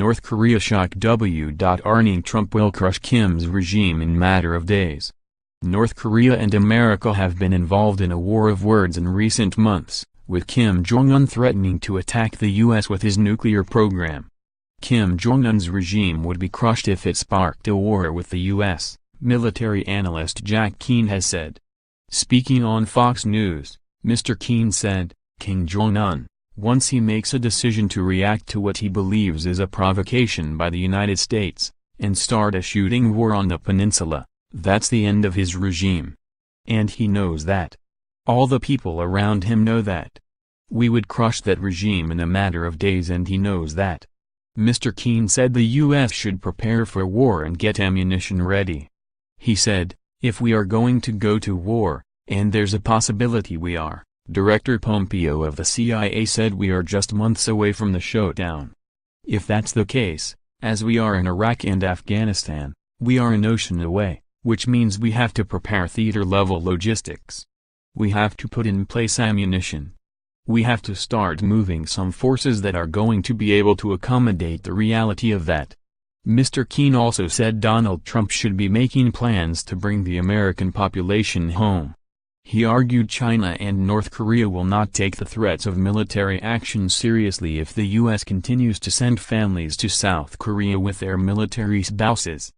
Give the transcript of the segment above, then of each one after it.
North Korea shock w.arning Trump will crush Kim's regime in matter of days. North Korea and America have been involved in a war of words in recent months, with Kim Jong-un threatening to attack the U.S. with his nuclear program. Kim Jong-un's regime would be crushed if it sparked a war with the U.S., military analyst Jack Keane has said. Speaking on Fox News, Mr. Keane said, Kim Jong-un, once he makes a decision to react to what he believes is a provocation by the United States, and start a shooting war on the peninsula, that's the end of his regime. And he knows that. All the people around him know that. We would crush that regime in a matter of days, and he knows that. Mr. Keane said the U.S. should prepare for war and get ammunition ready. He said, if we are going to go to war, and there's a possibility we are, Director Pompeo of the CIA said we are just months away from the showdown. If that's the case, as we are in Iraq and Afghanistan, we are an ocean away, which means we have to prepare theater-level logistics. We have to put in place ammunition. We have to start moving some forces that are going to be able to accommodate the reality of that. Mr. Keane also said Donald Trump should be making plans to bring the American population home. He argued China and North Korea will not take the threats of military action seriously if the U.S. continues to send families to South Korea with their military spouses.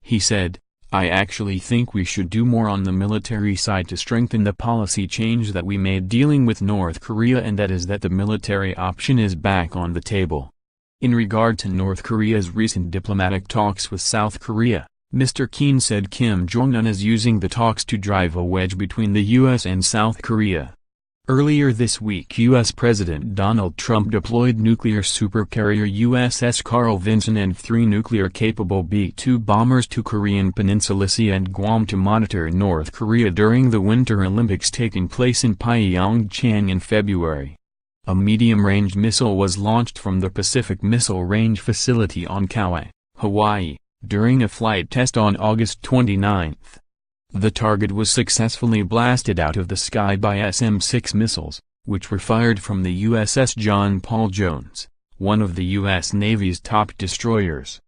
He said, I actually think we should do more on the military side to strengthen the policy change that we made dealing with North Korea, and that is that the military option is back on the table. In regard to North Korea's recent diplomatic talks with South Korea, Mr. Keane said Kim Jong-un is using the talks to drive a wedge between the U.S. and South Korea. Earlier this week, U.S. President Donald Trump deployed nuclear supercarrier USS Carl Vinson and 3 nuclear-capable B-2 bombers to Korean Peninsula Sea and Guam to monitor North Korea during the Winter Olympics taking place in Pyeongchang in February. A medium-range missile was launched from the Pacific Missile Range facility on Kauai, Hawaii, during a flight test on August 29. The target was successfully blasted out of the sky by SM-6 missiles, which were fired from the USS John Paul Jones, one of the U.S. Navy's top destroyers.